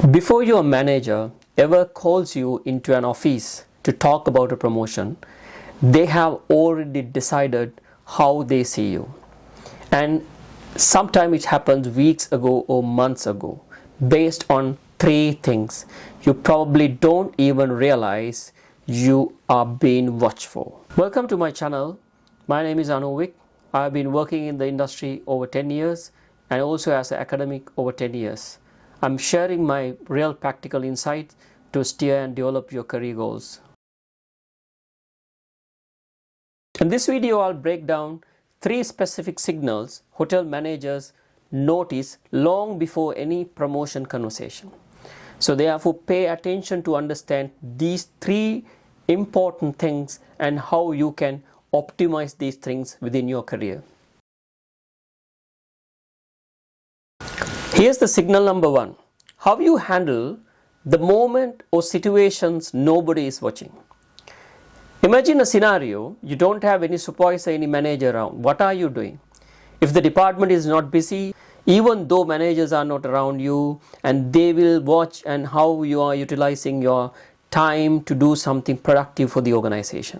Before your manager ever calls you into an office to talk about a promotion, they have already decided how they see you. And sometimes it happens weeks ago or months ago, based on three things you probably don't even realize you are being watched for. Welcome to my channel. My name is Wick. I've been working in the industry over 10 years and also as an academic over 10 years. I'm sharing my real practical insights to steer and develop your career goals. In this video, I'll break down 3 specific signals hotel managers notice long before any promotion conversation. So therefore, pay attention to understand these 3 important things and how you can optimize these things within your career. Here's the signal number 1. How you handle the moment or situations nobody is watching. Imagine a scenario, you don't have any supervisor, any manager around. What are you doing? If the department is not busy, even though managers are not around you, and they will watch and how you are utilizing your time to do something productive for the organization.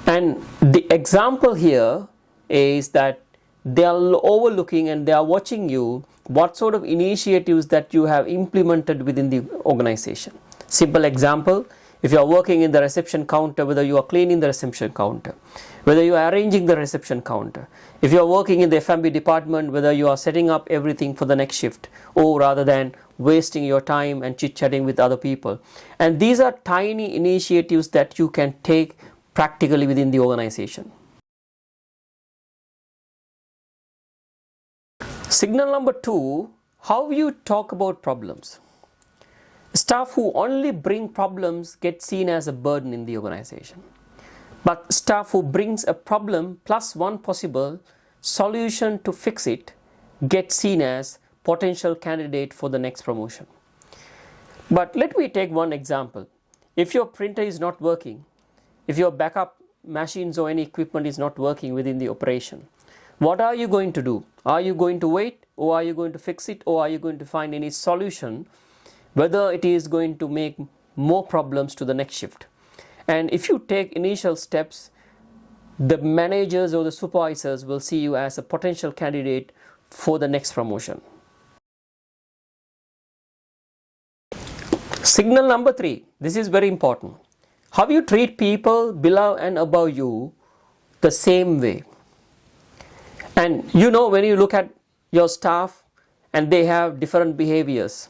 And the example here is that they are overlooking and they are watching you what sort of initiatives that you have implemented within the organization. Simple example, if you are working in the reception counter, whether you are cleaning the reception counter, whether you are arranging the reception counter, if you are working in the F&B department, whether you are setting up everything for the next shift, or rather than wasting your time and chit-chatting with other people. And these are tiny initiatives that you can take practically within the organization. Signal number 2, how you talk about problems. Staff who only bring problems get seen as a burden in the organization. But staff who brings a problem plus one possible solution to fix it get seen as potential candidate for the next promotion. But let me take one example. If your printer is not working, if your backup machines or any equipment is not working within the operation, what are you going to do? Are you going to wait, or are you going to fix it, or are you going to find any solution, whether it is going to make more problems to the next shift? And if you take initial steps, the managers or the supervisors will see you as a potential candidate for the next promotion. Signal number 3, this is very important. How you treat people below and above you the same way. And you know, when you look at your staff and they have different behaviors.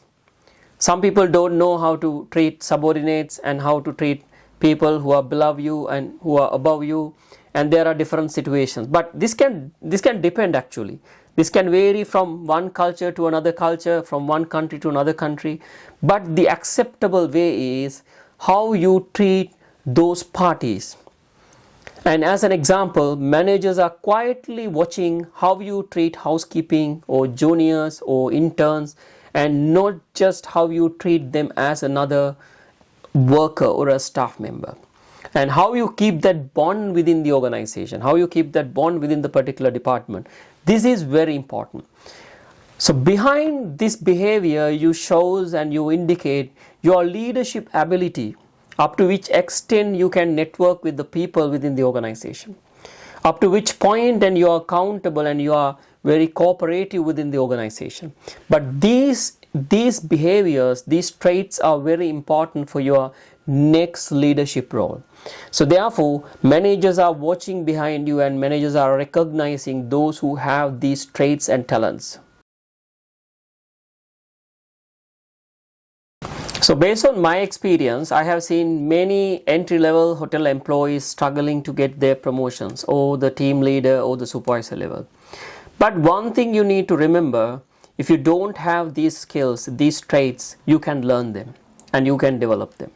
Some people don't know how to treat subordinates and how to treat people who are below you and who are above you, and there are different situations. But this can depend actually. This can vary from one culture to another culture, from one country to another country. But the acceptable way is how you treat those parties. And as an example, managers are quietly watching how you treat housekeeping or juniors or interns, and not just how you treat them as another worker or a staff member. And how you keep that bond within the organization, how you keep that bond within the particular department. This is very important. So behind this behavior, you shows and you indicate your leadership ability, up to which extent you can network with the people within the organization, up to which point and you are accountable and you are very cooperative within the organization. But these behaviors, these traits are very important for your next leadership role. So therefore, managers are watching behind you and managers are recognizing those who have these traits and talents. So based on my experience, I have seen many entry-level hotel employees struggling to get their promotions, or the team leader or the supervisor level. But one thing you need to remember, if you don't have these skills, these traits, you can learn them and you can develop them.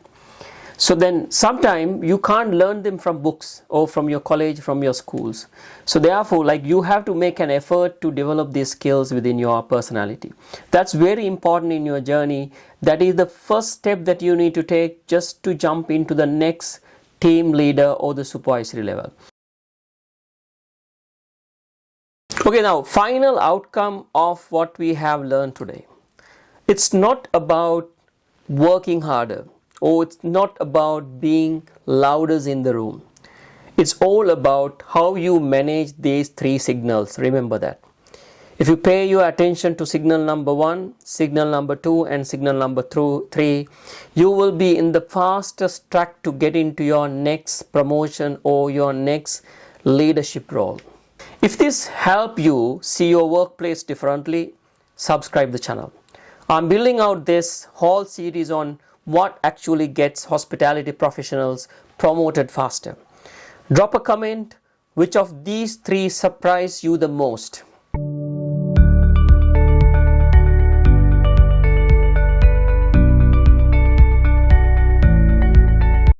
So then sometimes you can't learn them from books or from your college, from your schools. So therefore, you have to make an effort to develop these skills within your personality. That's very important in your journey. That is the first step that you need to take just to jump into the next team leader or the supervisory level. Okay, now final outcome of what we have learned today. It's not about working harder, or it's not about being loudest in the room. It's all about how you manage these three signals. Remember that. If you pay your attention to signal number 1, signal number 2 and signal number 3, you will be in the fastest track to get into your next promotion or your next leadership role. If this helps you see your workplace differently, subscribe the channel. I'm building out this whole series on what actually gets hospitality professionals promoted faster. Drop a comment, which of these three surprised you the most?